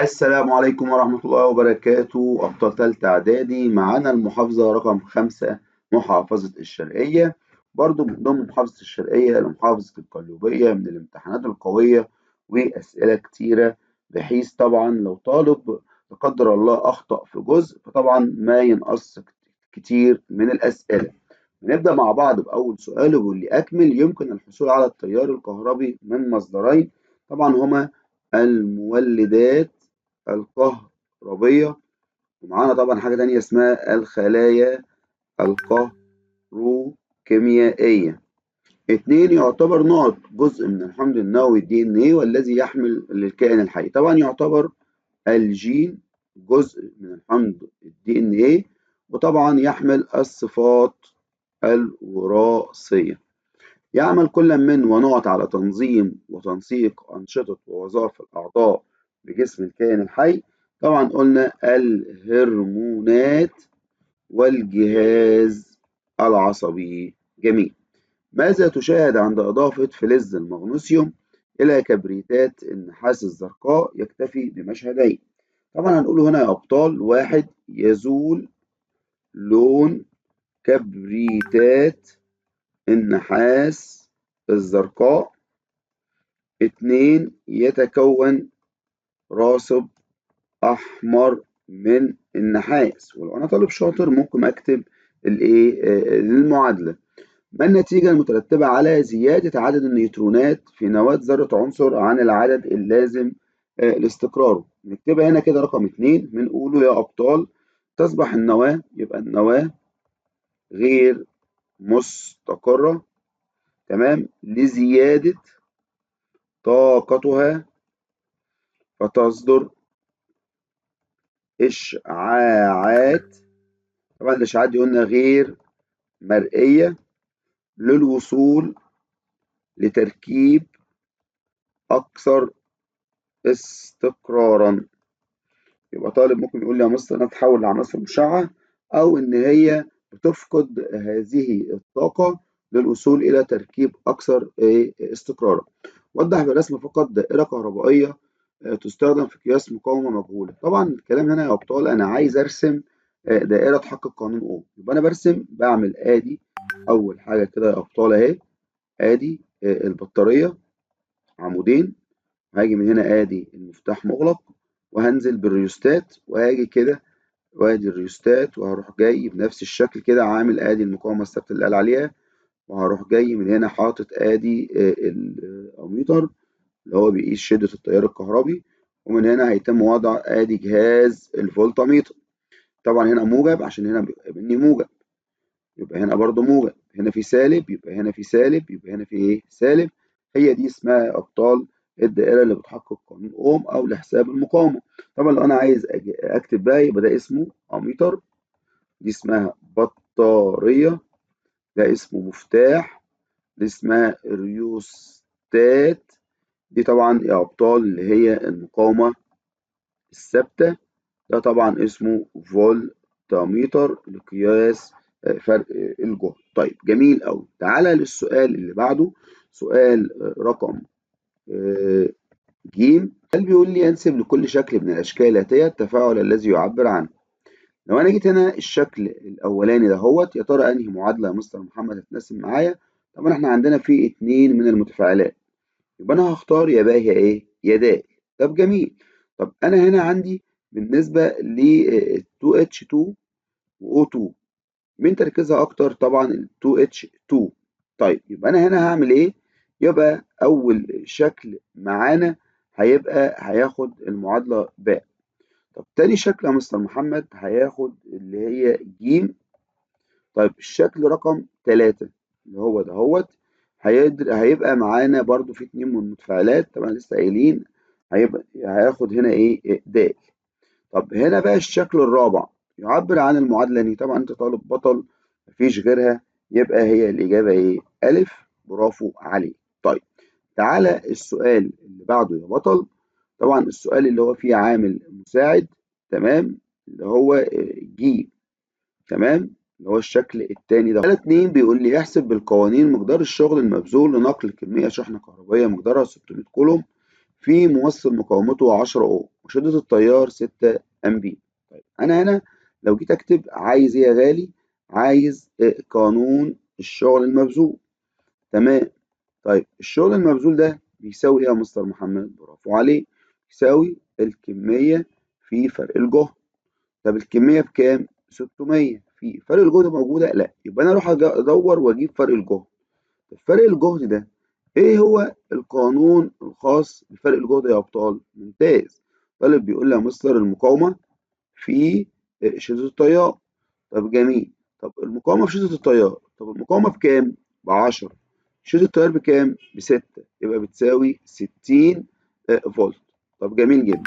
السلام عليكم ورحمة الله وبركاته. أبطال تالتة إعدادي معانا المحافظة رقم 5، محافظة الشرقية. برضو من ضمن محافظة الشرقية لمحافظة القليوبية من الامتحانات القوية وأسئلة كتيرة، بحيث طبعا لو طالب لا قدر الله أخطأ في جزء فطبعا ما ينقص كتير من الأسئلة. نبدأ مع بعض بأول سؤال وبيقول لي أكمل. يمكن الحصول على التيار الكهربي من مصدرين، طبعا هما المولدات الكهربية، ومعانا طبعا حاجة تانية اسمها الخلايا الكهروكيميائية. اتنين، يعتبر نقط جزء من الحمض النووي DNA والذي يحمل للكائن الحي. طبعا يعتبر الجين جزء من الحمض DNA، وطبعا يحمل الصفات الوراثية. يعمل كل من ونقط على تنظيم وتنسيق أنشطة ووظائف الأعضاء بجسم الكائن الحي. طبعا قلنا الهرمونات والجهاز العصبي. جميل. ماذا تشاهد عند إضافة فلز المغنيسيوم إلى كبريتات النحاس الزرقاء؟ يكتفي بمشهدين. طبعا هنقوله هنا يا أبطال: واحد، يزول لون كبريتات النحاس الزرقاء. اتنين، يتكون راصب أحمر من النحاس. ولو أنا طالب شاطر ممكن أكتب المعادلة. ما النتيجة المترتبة على زيادة عدد النيوترونات في نواة ذرة عنصر عن العدد اللازم لاستقراره؟ نكتبها هنا كده رقم 2. بنقوله يا أبطال: تصبح النواة، يبقى النواة غير مستقرة، تمام، لزيادة طاقتها فتصدر إشعاعات. طبعا الإشعاعات دي قلنا غير مرئية للوصول لتركيب أكثر استقرارا. يبقى طالب ممكن يقول لي يا مستر أنا بتحول لعناصر مشعة، أو إن هي بتفقد هذه الطاقة للوصول إلى تركيب أكثر استقرارا. وضح بالرسم فقط دائرة كهربائية تستخدم في قياس مقاومة مجهولة. طبعا الكلام هنا يا أبطال أنا عايز أرسم دائرة تحقق قانون أوم. يبقى أنا برسم، بعمل آدي أول حاجة كده يا أبطال أهي، آدي البطارية عمودين، هاجي من هنا آدي المفتاح مغلق، وهنزل بالريوستات وهاجي كده وادي الريوستات، وهروح جاي بنفس الشكل كده عامل آدي المقاومة الثابتة اللي قال عليها، وهروح جاي من هنا حاطط آدي الأميتر اللي هو بيقيس شدة التيار الكهربي، ومن هنا هيتم وضع آدي جهاز الفولتميتر. طبعا هنا موجب عشان هنا بيبقى مني موجب، يبقى هنا برضو موجب، هنا في سالب يبقى هنا في سالب، يبقى هنا في ايه؟ سالب. هي دي اسمها يا أبطال الدائرة اللي بتحقق قانون أوم أو لحساب المقاومة. طبعا لو أنا عايز أكتب بقى يبقى ده اسمه أميتر، دي اسمها بطارية، ده اسمه مفتاح، دي اسمها ريوستات، دي طبعا يا أبطال اللي هي المقاومة الثابتة، ده طبعا اسمه فولتميتر لقياس فرق الجهد. طيب جميل أوي. تعالى للسؤال اللي بعده، سؤال رقم ج. هل بيقول لي انسب لكل شكل من الأشكال الآتية التفاعل الذي يعبر عنه؟ لو أنا جيت هنا الشكل الأولاني دهوت، يا ترى أنهي معادلة يا مستر محمد هتناسب معايا؟ طبعا احنا عندنا في اتنين من المتفاعلات، يبقى أنا هختار يا باء يا إيه؟ يا د. طب جميل. طب أنا هنا عندي بالنسبة ل 2H2 و O2 مين تركيزها أكتر؟ طبعا ال 2H2. طيب يبقى أنا هنا هعمل إيه؟ يبقى أول شكل معانا هياخد المعادلة باء. طب تاني شكل يا مستر محمد هياخد اللي هي ج. طيب الشكل رقم 3 اللي هو دهوت هيبقى معانا برضو في اتنين من المتفاعلات طبعا لسه قايلين، هياخد هنا ايه؟ د. طب هنا بقى الشكل الرابع يعبر عن المعادلة دي. طبعا انت طالب بطل مفيش غيرها، يبقى هي الإجابة ايه؟ ألف. برافو عليك. طيب تعالى السؤال اللي بعده يا بطل. طبعا السؤال اللي هو فيه عامل مساعد، تمام، اللي هو ج، تمام، اللي هو الشكل التاني ده. سؤال 2 بيقول لي احسب بالقوانين مقدار الشغل المبذول لنقل كمية شحنة كهربائية مقدارها 600 كولوم في موصل مقاومته 10 أوم وشدة التيار 6 أمبير. طيب أنا هنا لو جيت أكتب عايز إيه يا غالي؟ عايز قانون الشغل المبذول. تمام. طيب الشغل المبذول ده بيساوي إيه يا مستر محمد؟ برافو عليك، بيساوي الكمية في فرق الجهد. طب الكمية بكام؟ 600. في فرق الجهد موجودة؟ لا، يبقى أنا أروح أدور وأجيب فرق الجهد. طب فرق الجهد ده إيه هو القانون الخاص بفرق الجهد يا أبطال؟ ممتاز. طالب بيقول لي يا مستر المقاومة في شدة التيار. طب جميل. طب المقاومة في شدة التيار، طب المقاومة بكام؟ ب10. شدة التيار بكام؟ ب6، يبقى بتساوي 60 فولت. طب جميل جدا.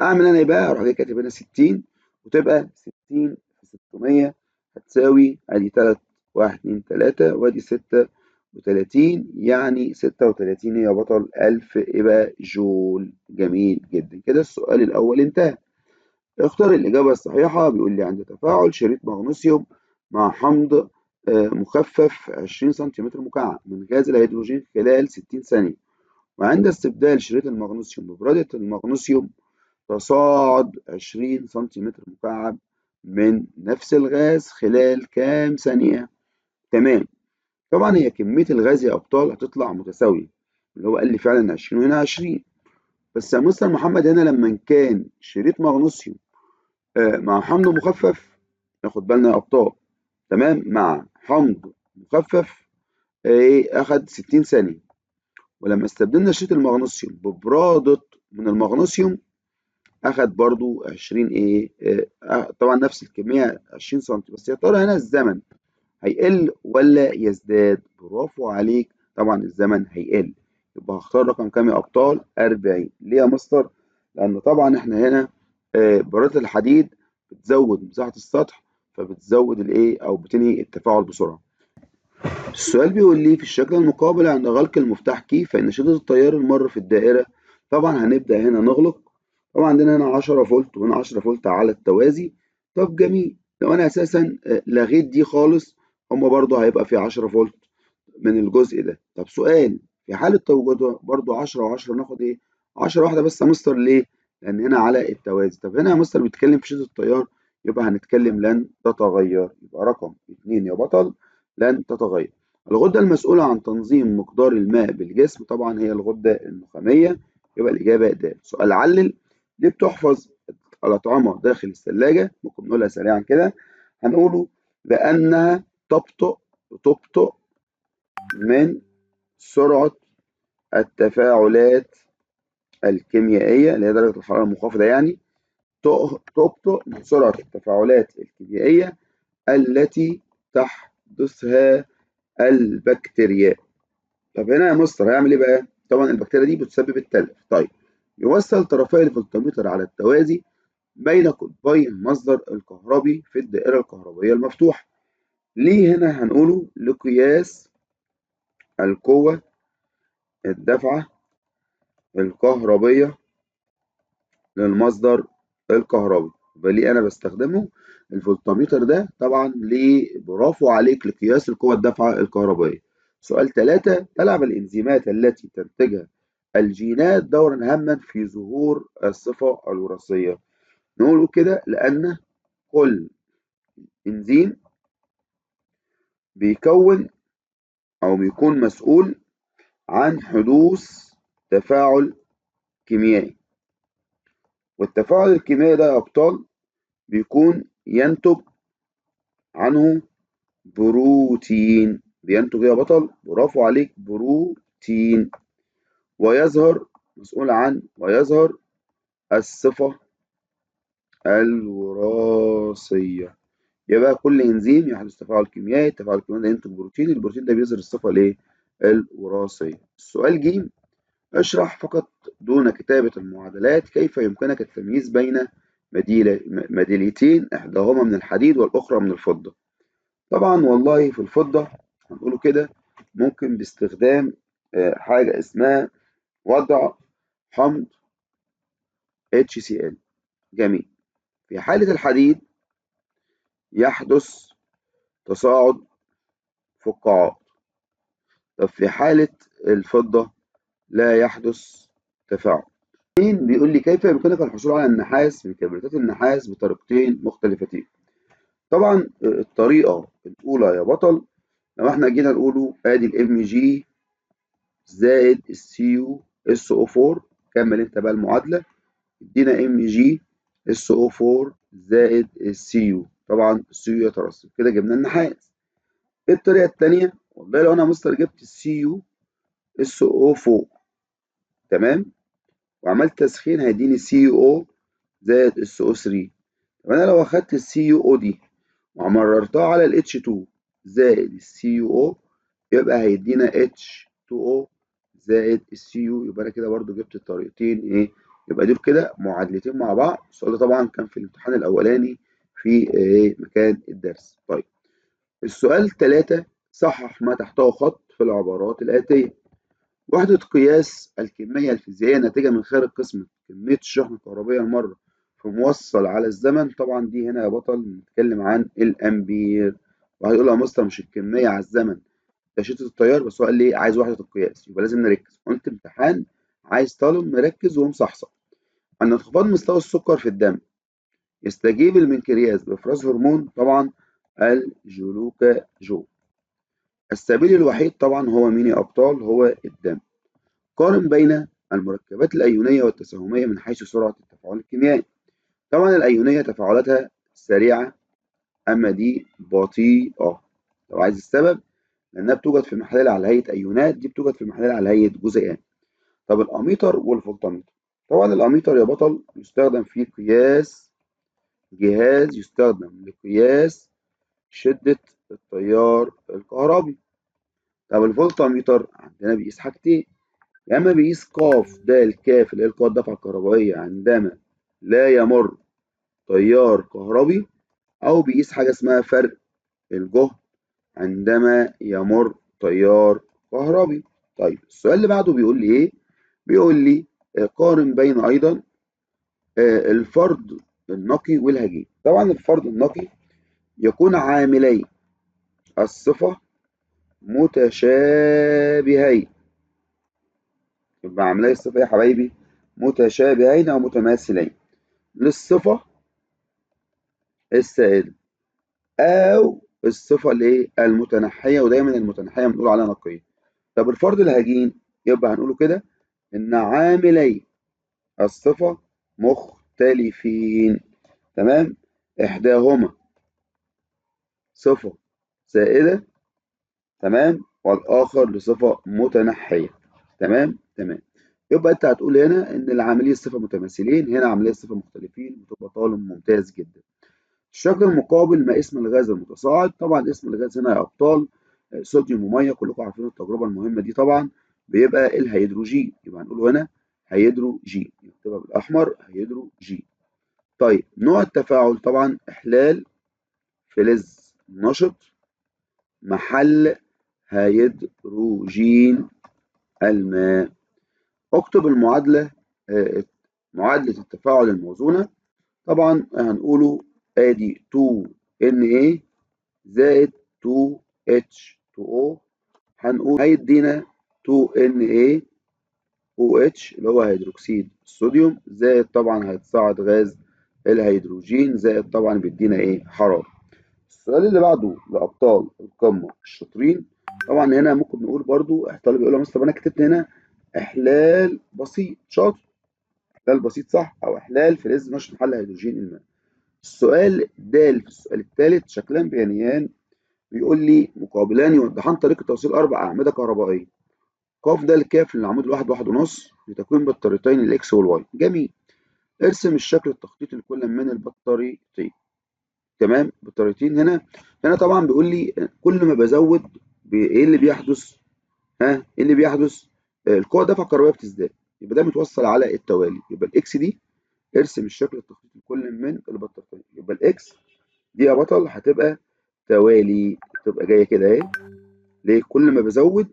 أعمل أنا إيه بقى؟ أروح جاي كاتب هنا 60 وتبقى 60 في 600 هتساوي أدي 3 1 2 3 وأدي 36 يعني 36 يا بطل 1000 يبقى جول. جميل جدا كده السؤال الأول انتهى. اختار الإجابة الصحيحة. بيقول لي عند تفاعل شريط مغنيسيوم مع حمض مخفف 20 سنتيمتر مكعب من غاز الهيدروجين خلال 60 ثانية، وعند استبدال شريط المغنيسيوم ببرادة المغنيسيوم تصاعد 20 سنتيمتر مكعب من نفس الغاز خلال كام ثانية؟ تمام. طبعا هي كمية الغاز يا أبطال هتطلع متساوية، اللي هو قال لي فعلا 20 وهنا 20. بس يا مستر محمد هنا لما كان شريط مغنيسيوم مع حمض مخفف، ناخد بالنا يا أبطال، تمام، مع حمض مخفف إيه أخد 60 ثانية، ولما استبدلنا شريط المغنيسيوم ببرادة من المغنيسيوم أخد برضو 20 إيه طبعا نفس الكمية 20 سم. بس يا ترى هنا الزمن هيقل ولا يزداد؟ برافو عليك، طبعا الزمن هيقل. يبقى هختار رقم كام يا أبطال؟ 40. ليه يا مستر؟ لأن طبعا إحنا هنا برادة الحديد بتزود مساحة السطح، فبتزود الإيه أو بتنهي التفاعل بسرعة. السؤال بيقول لي في الشكل المقابل عند غلق المفتاح كي فإن شدة التيار المر في الدائرة. طبعا هنبدأ هنا نغلق. طبعا عندنا هنا 10 فولت وهنا 10 فولت على التوازي. طب جميل، لو أنا أساسا لغيت دي خالص هما برضه هيبقى في 10 فولت من الجزء ده. طب سؤال، في حالة تواجدها برضه 10 و10 ناخد إيه؟ 10 واحدة بس يا مستر. ليه؟ لأن هنا على التوازي. طب هنا يا مستر بيتكلم في شدة التيار، يبقى هنتكلم لن تتغير. يبقى رقم 2 يا بطل لن تتغير. الغدة المسؤولة عن تنظيم مقدار الماء بالجسم طبعا هي الغدة النخامية. يبقى الإجابة د. سؤال علل. ليه بتحفظ الأطعمة داخل الثلاجة؟ ممكن نقولها سريعا كده. هنقوله لأنها تبطئ من سرعة التفاعلات الكيميائية اللي هي درجة الحرارة المنخفضة، يعني تبطئ من سرعة التفاعلات الكيميائية التي تحدثها البكتيريا. طب هنا يا مستر هيعمل ايه بقى؟ طبعا البكتيريا دي بتسبب التلف. طيب يوصل طرفي الفولتميتر على التوازي بين قطبي المصدر الكهربي في الدائرة الكهربائية المفتوحة. ليه هنا هنقوله لقياس القوة الدافعة الكهربية للمصدر الكهربي. يبقى ليه انا بستخدمه الفولتميتر ده؟ طبعا ليه؟ برافو عليك، لقياس القوة الدافعة الكهربائية. سؤال 3. تلعب الإنزيمات التي تنتجها الجينات دورا هاما في ظهور الصفة الوراثية. نقول كده لأن كل إنزيم بيكون أو بيكون مسؤول عن حدوث تفاعل كيميائي، والتفاعل الكيميائي ده يا أبطال بيكون ينتج عنه بروتين. بينتج إيه يا بطل؟ برافو عليك، بروتين. ويظهر مسؤول عن ويظهر الصفة الوراثية. يبقى كل انزيم يحدث تفاعل كيميائي، التفاعل الكيميائي ده ينتج بروتين، البروتين ده بيظهر الصفة الايه؟ الوراثية. السؤال ج. اشرح فقط دون كتابة المعادلات كيف يمكنك التمييز بين ميداليتين احداهما من الحديد والاخرى من الفضة. طبعا والله في الفضة هنقوله كده ممكن باستخدام حاجة اسمها وضع حمض HCl. جميل. في حالة الحديد يحدث تصاعد فقاعات. طب في حالة الفضة لا يحدث تفاعل. بيقول لي كيف يمكنك الحصول على النحاس من كبريتات النحاس بطريقتين مختلفتين. طبعا الطريقة الأولى يا بطل لو احنا جينا نقوله ادي الام جي زائد السي يو اس او 4، كمل انت بقى المعادلة، ادينا ام جي اس او 4 زائد السي يو، طبعا السي يو يترسب كده جبنا النحاس. ايه الطريقة التانية؟ والله لو انا مستر جبت السي يو اس او 4 تمام وعملت تسخين هيديني سي يو او زائد اس او 3. طب انا لو اخدت السي يو او دي ومررتها على ال H2 زائد السي يو او يبقى هيدينا H2O زائد السي يو، يبقى انا كده برضو جبت الطريقتين ايه، يبقى دول كده معادلتين مع بعض. السؤال ده طبعا كان في الامتحان الاولاني في إيه مكان الدرس. طيب السؤال 3، صحح ما تحته خط في العبارات الآتية. وحدة قياس الكمية الفيزيائية الناتجة من خارج قسمة كمية الشحنة الكهربية المرة في موصل على الزمن. طبعا دي هنا يا بطل بنتكلم عن الأمبير. واحد يقول له يا مستر مش الكمية على الزمن ده شدة التيار، بس هو قال لي عايز وحدة القياس، يبقى لازم نركز. قلت امتحان عايز طالب مركز ومصحصح. أن انخفاض مستوى السكر في الدم يستجيب المنكرياس بإفراز هرمون طبعا الجلوكاجون. السبيل الوحيد طبعا هو مين يا أبطال؟ هو الدم. قارن بين المركبات الأيونية والتساهمية من حيث سرعة التفاعل الكيميائي. طبعا الأيونية تفاعلاتها سريعة أما دي بطيئة. لو عايز السبب لأنها بتوجد في المحلول على هيئة أيونات، دي بتوجد في المحلول على هيئة جزيئات. طب الأميتر والفولتميتر، طبعا الأميتر يا بطل يستخدم في قياس جهاز يستخدم لقياس شدة التيار الكهربي. طب الفولتميتر عندنا بيقيس حاجتين، يا اما بيقيس قاف د كاف اللي هي القوة الدفعة الكهربائية عندما لا يمر تيار كهربي، او بيقيس حاجة اسمها فرق الجهد عندما يمر تيار كهربي. طيب السؤال اللي بعده بيقول لي ايه؟ بيقول لي قارن بين ايضا الفرد النقي والهجين. طبعا الفرد النقي يكون عاملي الصفة متشابهين. يبقى عاملي الصفة يا حبايبي متشابهين او متماثلين للصفة السائلة أو الصفة الإيه؟ المتنحية، ودايما المتنحية بنقول عليها نقية. طب الفرد الهجين يبقى هنقوله كده إن عاملي الصفة مختلفين. تمام؟ إحداهما صفة سائلة تمام والآخر لصفة متنحية. تمام؟ تمام. يبقى أنت هتقول هنا إن العاملي الصفة متماثلين، هنا عاملي الصفة مختلفين، وتبقى طالب ممتاز جدا. الشكل المقابل ما اسم الغاز المتصاعد. طبعا اسم الغاز هنا يا ابطال صوديوم وميه، كلكم عارفين التجربه المهمه دي طبعا، بيبقى الهيدروجين، يبقى هنقوله هنا هيدروجين، نكتبها بالاحمر هيدروجين. طيب نوع التفاعل طبعا احلال فلز نشط محل هيدروجين الماء. اكتب المعادله معادله التفاعل الموزونه. طبعا هنقوله ادي 2Na زائد 2H2O، هنقول هيدينا 2NaOH اللي هو هيدروكسيد الصوديوم، زائد طبعا هيتصاعد غاز الهيدروجين، زائد طبعا بيدينا ايه؟ حرارة. السؤال اللي بعده لأبطال القمة الشاطرين. طبعا هنا ممكن نقول برضو الطالب يقول يا مستر انا كتبت هنا احلال بسيط، شاطر، احلال بسيط صح، او احلال فلز نشط محل هيدروجين الماء. السؤال د في السؤال الثالث شكلان بيانيان، بيقول لي مقابلان يوضحان طريقة توصيل أربع أعمدة كهربائية. ق د الكاف للعمود الواحد واحد ونص لتكوين بطاريتين الإكس والواي. جميل. ارسم الشكل التخطيطي لكل من البطاريتين. تمام. بطاريتين هنا طبعا بيقول لي كل ما بزود إيه اللي بيحدث؟ إيه اللي بيحدث؟ القوة الدفع الكهربائية بتزداد، يبقى ده متوصل على التوالي، يبقى الإكس دي ارسم الشكل التخطيطي لكل من البطاريتين، يبقى الإكس دي يا بطل هتبقى توالي، تبقى جاية كده أهي. ليه؟ كل ما بزود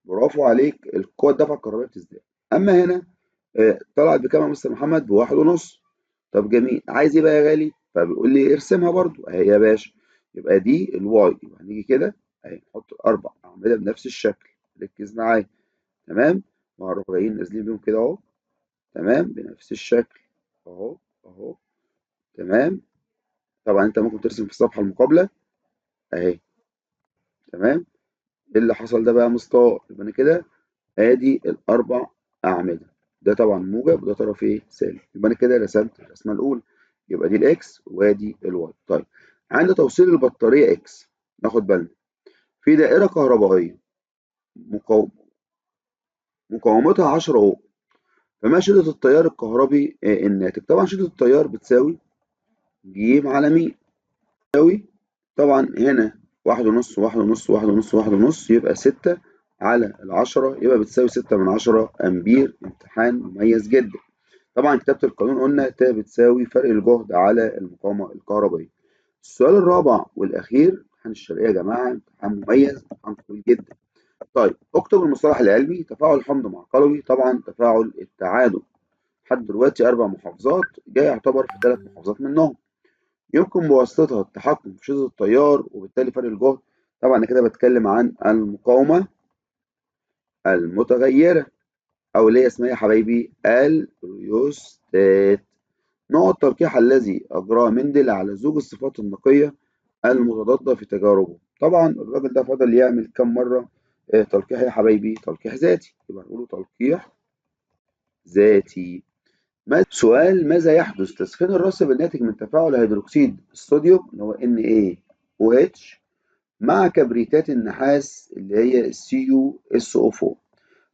برافو عليك القوة الدفع الكهربائية بتزداد. أما هنا طلعت بكام يا مستر محمد؟ بواحد ونص. طب جميل، عايز إيه بقى يا غالي؟ فبيقول لي ارسمها برضو أهي يا باشا. يبقى دي الواي، يبقى هنيجي كده أهي نحط أربع أعمدة بنفس الشكل، ركز معايا. تمام؟ وهنروح جايين نازلين بيهم كده أهو. تمام، بنفس الشكل اهو اهو. تمام. طبعا انت ممكن ترسم في الصفحة المقابلة اهي. تمام. ايه اللي حصل ده بقى يا مستر؟ يبقى انا كده ادي الاربع اعمدة، ده طبعا موجب وده طرف ايه سالب، يبقى انا كده رسمت الرسمة الاولى. يبقى دي الاكس وادي الواي. طيب عند توصيل البطارية اكس ناخد بالنا في دائرة كهربائية مقاوم مقاومتها 10 اوم، فما شدة التيار الكهربي الناتج؟ طبعا شدة التيار بتساوي ج على م، تساوي طبعا هنا 1.5 1.5 1.5 1.5 يبقى 6 على ال10 يبقى بتساوي 6/10 أمبير. امتحان مميز جدا. طبعا كتابة القانون قلنا ت بتساوي فرق الجهد على المقاومة الكهربائية. السؤال الرابع والأخير، امتحان الشرقية يا جماعة امتحان مميز، امتحان طويل جدا. طيب اكتب المصطلح العلمي تفاعل حمض مع قلوي. طبعا تفاعل التعادل. لحد دلوقتي 4 محافظات، جاي يعتبر في 3 محافظات منهم. يمكن بواسطتها التحكم في شدة التيار وبالتالي فرق الجهد. طبعا أنا كده بتكلم عن المقاومة المتغيرة أو اللي هي اسمها يا حبايبي الريوستات. نوع التلقيح الذي أجراه مندل على زوج الصفات النقية المتضادة في تجاربه. طبعا الراجل ده فضل يعمل كم مرة تلقيح يا حبايبي؟ تلقيح ذاتي، يبقى نقوله تلقيح ذاتي. سؤال: ماذا يحدث تسخين الراسب الناتج من تفاعل هيدروكسيد الصوديوم اللي هو NaOH مع كبريتات النحاس اللي هي CuSO4؟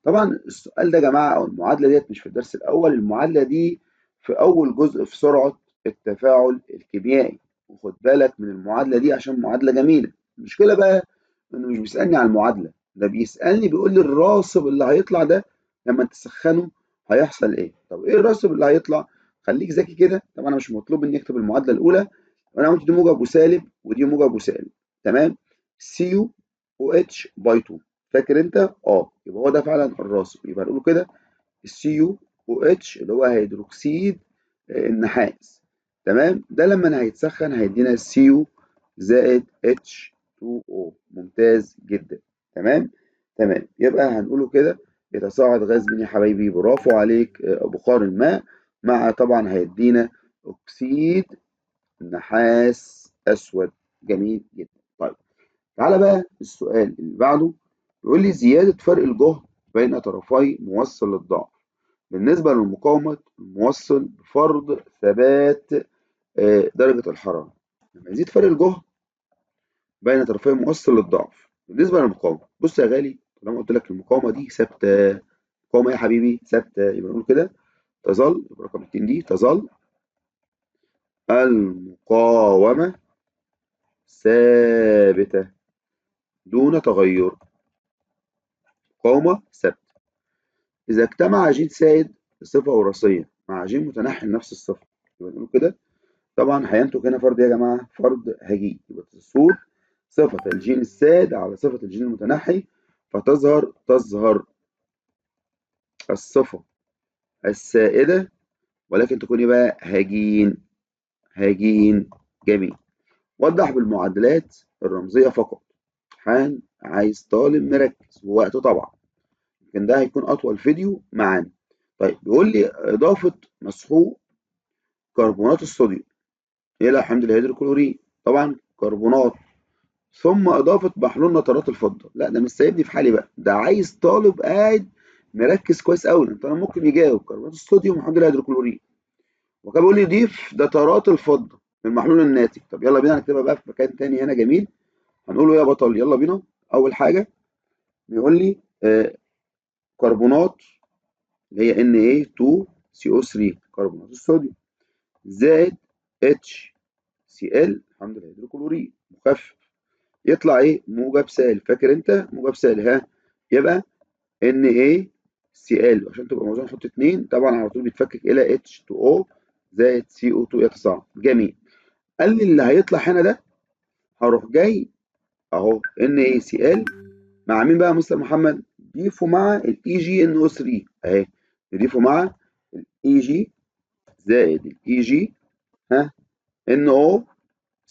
طبعا السؤال ده يا جماعة أو المعادلة ديت مش في الدرس الأول، المعادلة دي في أول جزء في سرعة التفاعل الكيميائي، وخد بالك من المعادلة دي عشان معادلة جميلة. المشكلة بقى إنه مش بيسألني على المعادلة، ده بيسألني بيقول لي الراسب اللي هيطلع ده لما تسخنه هيحصل إيه؟ طب إيه الراسب اللي هيطلع؟ خليك ذكي كده. طبعا أنا مش مطلوب إني أكتب المعادلة الأولى، وأنا عملت دي موجب وسالب ودي موجب وسالب. تمام؟ CuOH باي 2. فاكر انت؟ يبقى هو ده فعلا الراسب. يبقى نقوله كده CuOH اللي هو هيدروكسيد النحاس. تمام. ده لما هيتسخن هيدينا Cu زائد H2O. ممتاز جدا. تمام. تمام. يبقى هنقوله كده يتصاعد غاز مين يا حبايبي؟ برافو عليك، بخار الماء، مع طبعا هيدينا اكسيد نحاس اسود. جميل جدا. طيب تعالى بقى السؤال اللي بعده. يقول لي زيادة فرق الجهد بين طرفي موصل الضعف بالنسبة للمقاومة الموصل بفرض ثبات درجة الحرارة. لما يزيد فرق الجهد بين طرفي موصل الضعف بالنسبة للمقاومة، بص يا غالي، طالما قلت لك المقاومة دي ثابتة، المقاومة يا حبيبي ثابتة، يبقى نقول كده تظل، رقم 2 دي تظل المقاومة ثابتة دون تغير. مقاومة ثابتة. إذا اجتمع جين سائد صفة وراثية مع جين متنحي لنفس الصفة، يبقى نقول كده طبعا هينتج هنا فرض يا جماعة، فرض هجين. يبقى تصور صفة الجين السائد على صفة الجين المتنحي تظهر الصفة السائدة، ولكن تكون إيه بقى؟ هجين. جميل. وضح بالمعادلات الرمزية فقط. امتحان عايز طالب مركز ووقته طبعا، لكن ده هيكون أطول فيديو معانا. طيب بيقول لي إضافة مسحوق كربونات الصوديوم إلى حمض الهيدروكلوريد، طبعا كربونات، ثم إضافة محلول نترات الفضة. لا ده مش سايبني في حالي بقى، ده عايز طالب قاعد مركز كويس قوي. انت ممكن يجاوب كربونات الصوديوم وحمض الهيدروكلوريد، وكان بيقول لي ضيف نترات الفضة من المحلول الناتج. طب يلا بينا نكتبها بقى في مكان تاني هنا جميل، هنقوله يا بطل يلا بينا. أول حاجة بيقول لي كربونات اللي هي Na2CO3 كربونات الصوديوم زائد HCl حمض الهيدروكلوريد مخفف، يطلع ايه؟ موجب سالب. فاكر انت موجب سالب؟ ها، يبقى NaCl عشان تبقى موزون نحط 2 طبعا على طول بيتفكك الى H2O زائد CO2 يتصاعد. جميل. قال لي اللي هيطلع هنا ده هروح جاي اهو NaCl مع مين بقى يا مستر محمد؟ ضيفه مع الاي جي ان او 3 اهي، نضيفه مع الاي جي زائد الاي جي ها ان او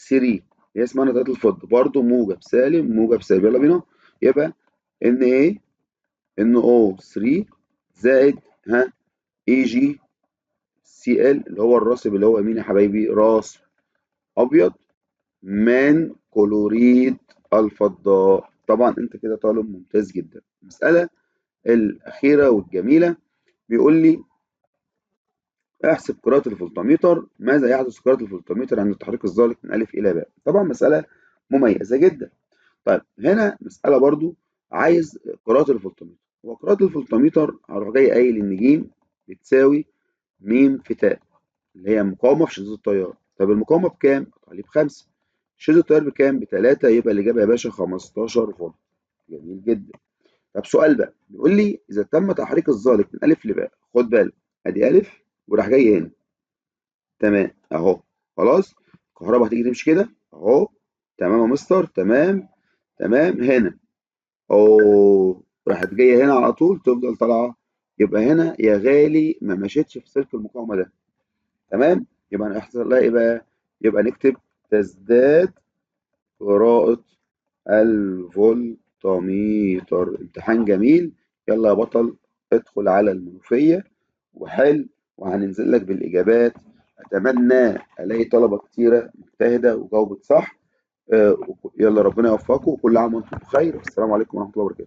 3 هي اسمها نترات الفضة برضه موجب سالب موجب سالب. يلا بينا. يبقى ان ايه ان او 3 زائد ها اي جي Cl اللي هو الراسب اللي هو مين يا حبايبي؟ راس أبيض من كلوريد الفضة. طبعا أنت كده طالب ممتاز جدا. المسألة الأخيرة والجميلة بيقول لي احسب قراءة الفولتميتر. ماذا يحدث قراءة الفولتميتر عند التحريك الزالق من أ إلى ب؟ طبعا مسألة مميزة جدا. طيب هنا مسألة برضو عايز قراءة الفولتميتر. وقراءة الفولتميتر هروح جاي قايل إن ج بتساوي م في ت اللي هي مقاومة في شدة التيار. طب المقاومة بكام؟ طالب 5. شدة التيار بكام؟ ب3. يبقى الإجابة يا باشا 15 فولت. جميل جدا. طب سؤال بقى بيقول لي إذا تم تحريك الزالق من أ لب، خد بالك أدي أ وراح جاي هنا. تمام أهو. خلاص الكهرباء هتيجي تمشي كده أهو. تمام يا مستر. تمام. تمام هنا أوه راحت جاية هنا على طول تفضل طالعة. يبقى هنا يا غالي ما مشيتش في سلك المقاومة ده. تمام. يبقى هيحصل لها إيه بقى؟ يبقى نكتب تزداد قراءة الفولتميتر. امتحان جميل. يلا يا بطل ادخل على المنوفية وحل وهننزل لك بالإجابات. أتمنى ألاقي طلبة كتيرة مجتهدة وجاوبت صح. يلا ربنا يوفقكم وكل عام وانتم بخير. والسلام عليكم ورحمة الله وبركاته.